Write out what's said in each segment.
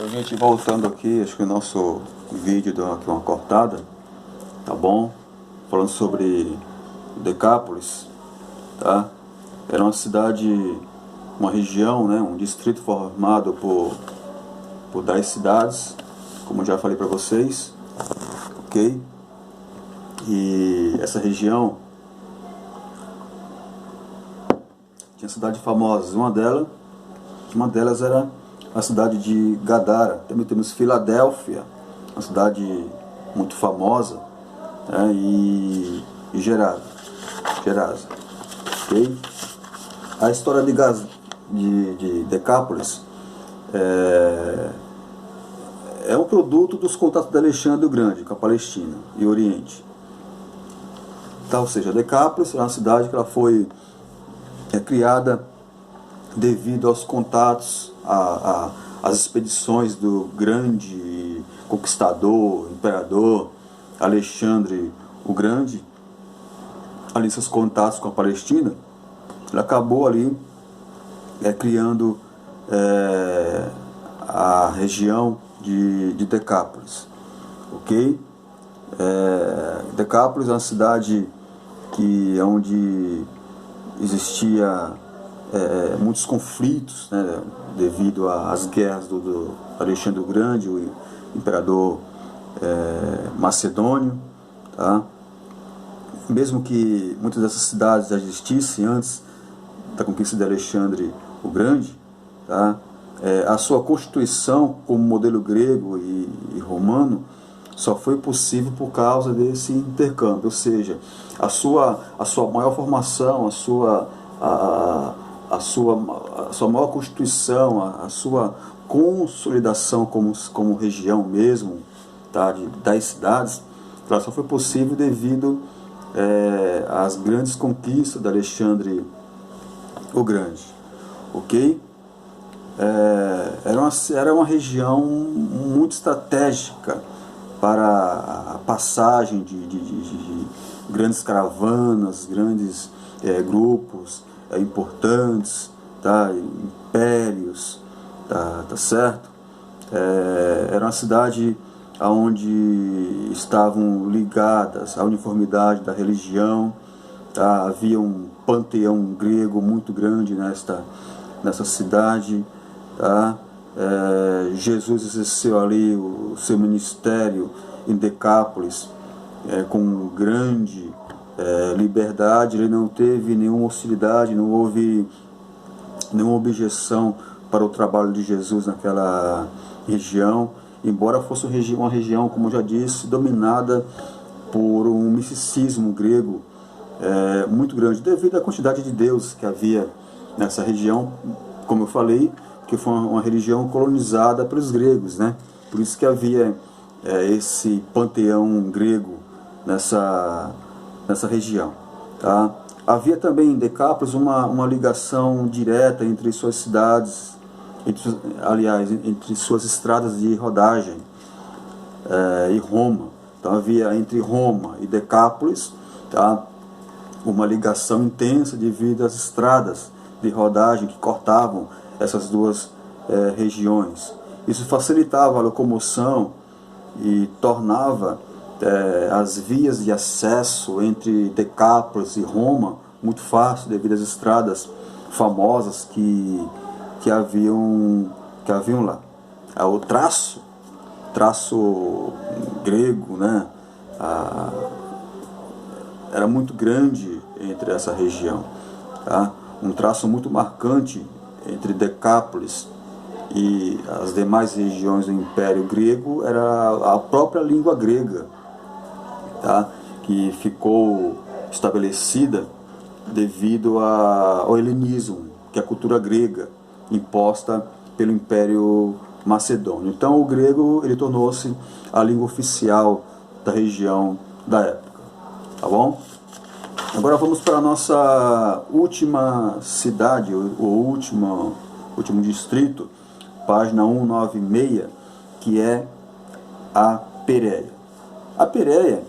Então, gente, voltando aqui, acho que o nosso vídeo deu aqui uma cortada, tá bom? Falando sobre Decápolis, tá? Era uma cidade, uma região, né? Um distrito formado por 10 cidades, como eu já falei para vocês, ok? E essa região tinha cidades famosas, uma delas era a cidade de Gadara. Também temos Filadélfia, uma cidade muito famosa, né? e Gerasa, ok? A história de Decápolis é um produto dos contatos de Alexandre o Grande com a Palestina e o Oriente. Então, ou seja, Decápolis é uma cidade que ela foi criada devido aos contatos, às expedições do grande conquistador, imperador Alexandre o Grande. Ali seus contatos com a Palestina, ele acabou ali criando a região de Decápolis, ok? Decápolis é uma cidade onde existia muitos conflitos, né, devido às guerras do Alexandre o Grande, o imperador macedônio, tá? Mesmo que muitas dessas cidades já existissem antes da conquista de Alexandre o Grande, tá? A sua constituição como modelo grego e romano só foi possível por causa desse intercâmbio, ou seja, a sua maior formação, a sua maior constituição, a sua consolidação como região mesmo, tá, de 10 cidades, ela só foi possível devido às grandes conquistas de Alexandre o Grande, ok? Era uma região muito estratégica para a passagem de grandes caravanas, grandes grupos importantes, tá? Impérios, tá certo? Era uma cidade onde estavam ligadas à uniformidade da religião, tá? Havia um panteão grego muito grande nessa cidade, tá? Jesus exerceu ali o seu ministério em Decápolis com grande liberdade. Ele não teve nenhuma hostilidade, não houve nenhuma objeção para o trabalho de Jesus naquela região, embora fosse uma região, como eu já disse, dominada por um misticismo grego muito grande, devido à quantidade de deuses que havia nessa região, como eu falei, que foi uma religião colonizada pelos gregos, né? Por isso que havia esse panteão grego nessa região, tá? Havia também em Decápolis uma ligação direta entre suas cidades, entre suas estradas de rodagem e Roma. Então havia entre Roma e Decápolis, tá, uma ligação intensa devido às estradas de rodagem que cortavam essas duas regiões. Isso facilitava a locomoção e tornava as vias de acesso entre Decápolis e Roma muito fácil, devido às estradas famosas que haviam lá. O traço grego, né, era muito grande entre essa região, tá? Um traço muito marcante entre Decápolis e as demais regiões do Império Grego era a própria língua grega, tá? Que ficou estabelecida devido ao helenismo, que é a cultura grega imposta pelo Império Macedônio. Então o grego ele tornou-se a língua oficial da região da época, tá bom? Agora vamos para a nossa última cidade, o último distrito, página 196, que é a Pérea. A Pérea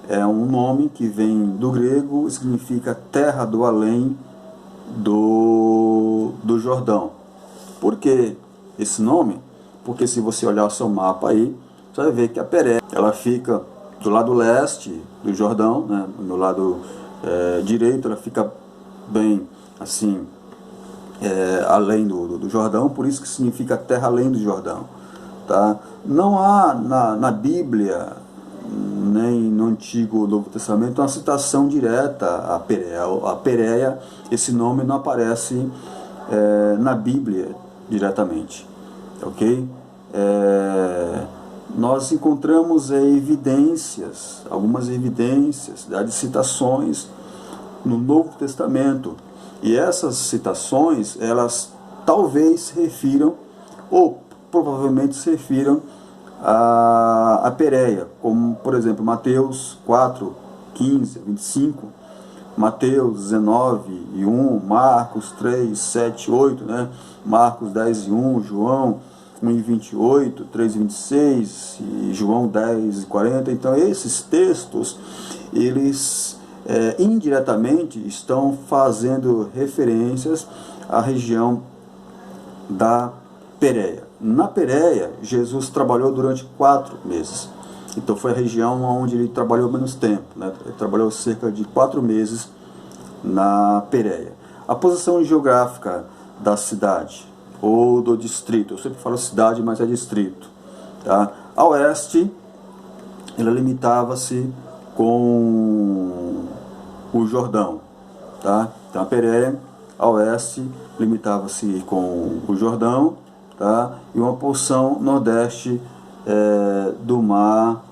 é um nome que vem do grego e significa terra do além do Jordão. Por que esse nome? porque se você olhar o seu mapa aí, você vai ver que a Pérea, ela fica do lado leste do Jordão, né? No lado direito, ela fica bem assim, além do Jordão, por isso que significa terra além do Jordão. Tá? Não há na Bíblia, nem no Antigo ou Novo Testamento, uma citação direta à Pérea. A Pérea, esse nome não aparece na Bíblia diretamente. Ok? Nós encontramos evidências, algumas evidências de citações no Novo Testamento. E essas citações, elas talvez se refiram, ou provavelmente se refiram a Pérea, como por exemplo Mateus 4, 15, 25, Mateus 19 e 1, Marcos 3, 7, 8, né? Marcos 10 e 1, João 1 e 28, 3 e 26, e João 10 e 40. Então esses textos, eles indiretamente estão fazendo referências à região da Pérea. Na Pérea, Jesus trabalhou durante 4 meses. Então foi a região onde ele trabalhou menos tempo, né? Ele trabalhou cerca de 4 meses na Pérea. A posição geográfica da cidade, ou do distrito, eu sempre falo cidade, mas é distrito. Tá? A oeste, ela limitava-se com o Jordão. Tá? Então a Pérea, a oeste, limitava-se com o Jordão, tá? E uma porção nordeste do Mar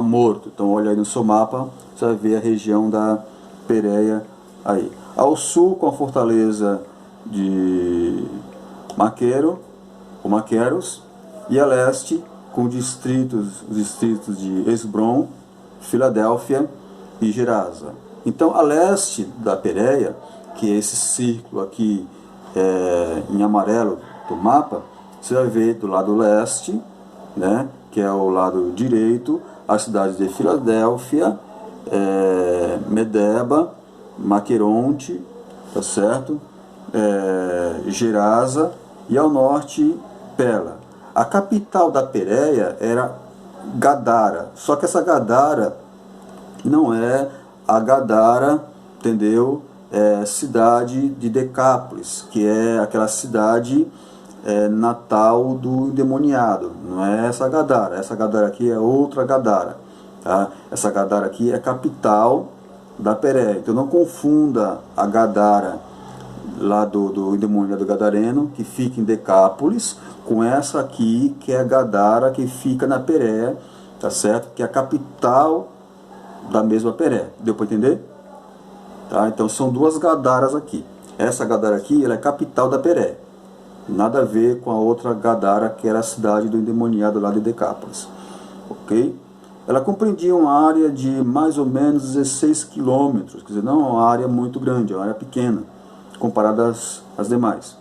Morto. Então olha aí no seu mapa, você vai ver a região da Pérea aí. Ao sul, com a fortaleza de Maqueros, e a leste com os distritos de Esbrom, Filadélfia e Gerasa. Então a leste da Pérea, que é esse círculo aqui em amarelo do mapa, você vai ver do lado leste, né, que é o lado direito, as cidades de Filadélfia, Medeba, Maqueronte, tá certo? Gerasa, e ao norte Pela. A capital da Pérea era Gadara, só que essa Gadara não é a Gadara, entendeu? Cidade de Decápolis, que é aquela cidade natal do endemoniado. Não é essa Gadara aqui é outra Gadara, tá? Essa Gadara aqui é a capital da Pérea. Então não confunda a Gadara lá do endemoniado gadareno, que fica em Decápolis, com essa aqui, que é a Gadara, que fica na Pérea, tá certo? Que é a capital da mesma Pérea. Deu para entender? Tá? Então são duas Gadaras aqui. Essa Gadara aqui, ela é capital da Pérea. Nada a ver com a outra Gadara, que era a cidade do endemoniado lá de Decápolis. Ok? Ela compreendia uma área de mais ou menos 16 quilômetros. Quer dizer, não é uma área muito grande, é uma área pequena, comparada às demais.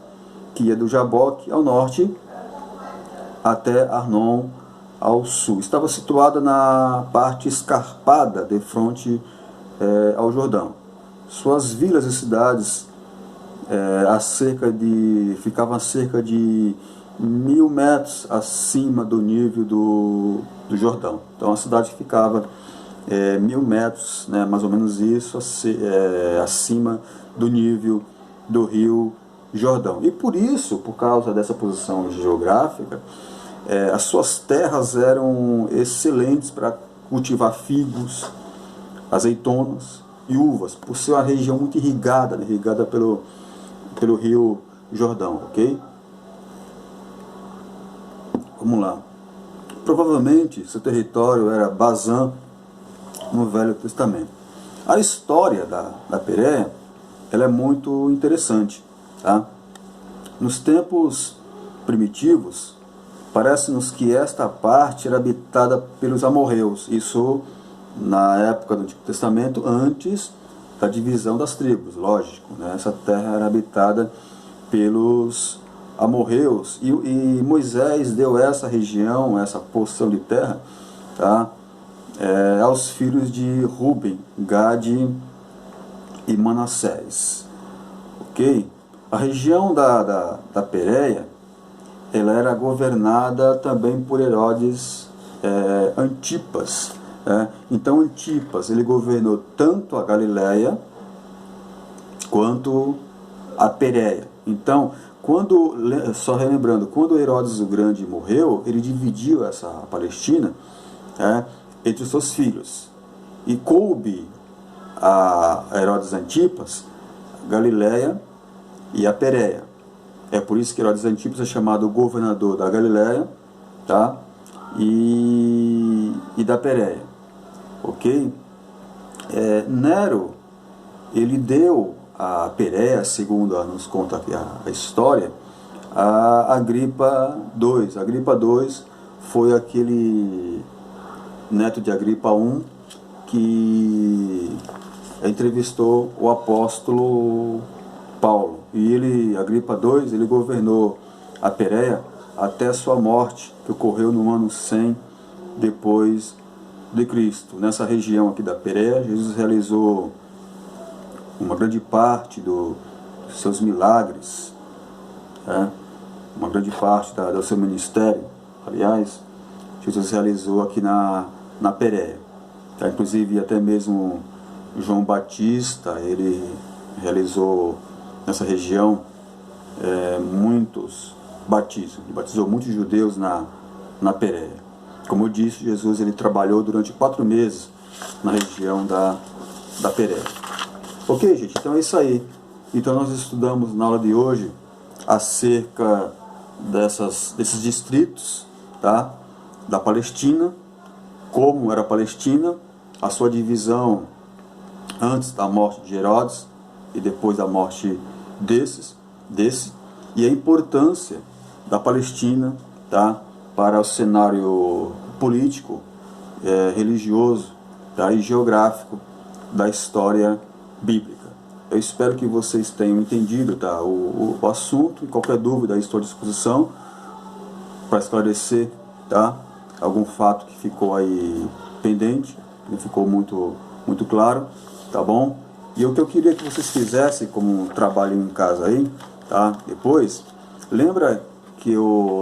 Que ia do Jaboque ao norte até Arnon ao sul. Estava situada na parte escarpada de frente ao Jordão. Suas vilas e cidades ficavam a cerca de 1000 metros acima do nível do Jordão. Então a cidade ficava 1000 metros, né, mais ou menos isso, acima do nível do rio Jordão. E por isso, por causa dessa posição geográfica, as suas terras eram excelentes para cultivar figos, azeitonas e uvas, por ser uma região muito irrigada, né, irrigada pelo rio Jordão, ok? Vamos lá. Provavelmente seu território era Bazã no Velho Testamento. A história da Pérea, ela é muito interessante, tá? Nos tempos primitivos, parece-nos que esta parte era habitada pelos amorreus. Isso na época do Antigo Testamento, antes da divisão das tribos, lógico, né? Essa terra era habitada pelos amorreus, e Moisés deu essa região, essa porção de terra, tá? Aos filhos de Ruben, Gade e Manassés. Ok? A região da Pérea ela era governada também por Herodes Antipas. Então Antipas, ele governou tanto a Galileia quanto a Pérea. Então, só relembrando, quando Herodes o Grande morreu, ele dividiu essa Palestina entre os seus filhos. E coube a Herodes Antipas, Galileia e a Pérea. É por isso que Herodes Antipas é chamado governador da Galileia, tá? E da Pérea. Ok? Nero, ele deu a Pérea, segundo nos conta aqui a história, a Agripa II. Agripa II foi aquele neto de Agripa I que entrevistou o apóstolo Paulo. E Agripa II, ele governou a Pérea até a sua morte, que ocorreu no ano 100 depois de Cristo. Nessa região aqui da Pérea, Jesus realizou uma grande parte dos seus milagres, uma grande parte do seu ministério. Aliás, Jesus realizou aqui na Pérea. Inclusive, até mesmo João Batista, ele realizou nessa região muitos batismos. Ele batizou muitos judeus na Pérea. Como eu disse, Jesus ele trabalhou durante 4 meses na região da Pérea. Ok, gente? Então é isso aí. Então nós estudamos na aula de hoje acerca desses distritos, tá? Da Palestina, como era a Palestina, a sua divisão antes da morte de Herodes e depois da morte desse, e a importância da Palestina, tá? Para o cenário político, religioso, tá? E geográfico da história bíblica. Eu espero que vocês tenham entendido, tá? o assunto, e qualquer dúvida estou à disposição para esclarecer, tá? Algum fato que ficou aí pendente, que não ficou muito claro, tá bom? E o que eu queria que vocês fizessem como um trabalho em casa aí, tá? Depois, lembra que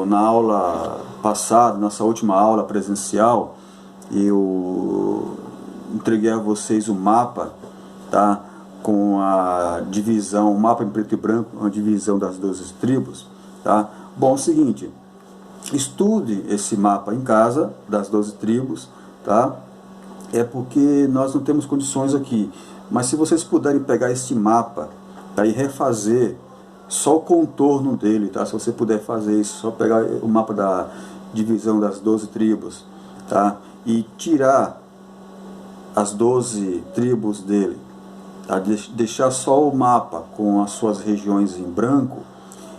na aula passada, nossa última aula presencial, eu entreguei a vocês o mapa, tá? Com a divisão, o mapa em preto e branco, a divisão das 12 tribos, tá? Bom, é o seguinte, estude esse mapa em casa, das 12 tribos, tá? É porque nós não temos condições aqui, mas se vocês puderem pegar este mapa, tá? E refazer só o contorno dele, tá? Se você puder fazer isso, só pegar o mapa da divisão das 12 tribos, tá? E tirar as 12 tribos dele, tá? Deixar só o mapa com as suas regiões em branco,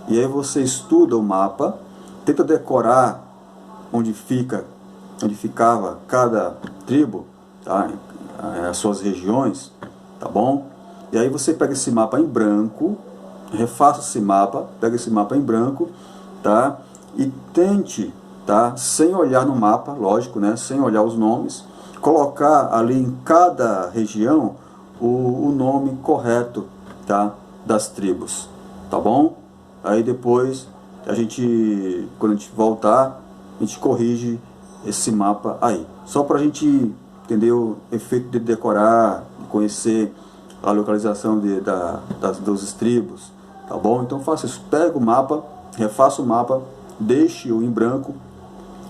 e aí você estuda o mapa, tenta decorar onde ficava cada tribo, tá? As suas regiões, tá bom? E aí você pega esse mapa em branco, refaça esse mapa, pega esse mapa em branco, tá? E tente, tá? Sem olhar no mapa, lógico, né? Sem olhar os nomes, colocar ali em cada região o nome correto, tá? Das tribos, tá bom? Aí depois quando a gente voltar, a gente corrige esse mapa aí. Só para a gente entender o efeito de decorar, de conhecer a localização das 12 tribos, tá bom? Então faça isso, pega o mapa, refaça o mapa, deixe-o em branco,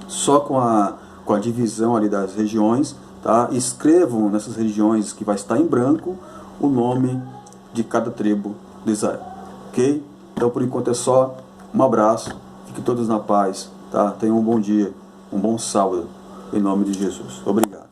só com a divisão ali das regiões, tá? Escrevam nessas regiões que vai estar em branco o nome de cada tribo de Israel, ok? Então por enquanto é só, um abraço, fiquem todos na paz, tá? Tenham um bom dia, um bom sábado, em nome de Jesus. Obrigado.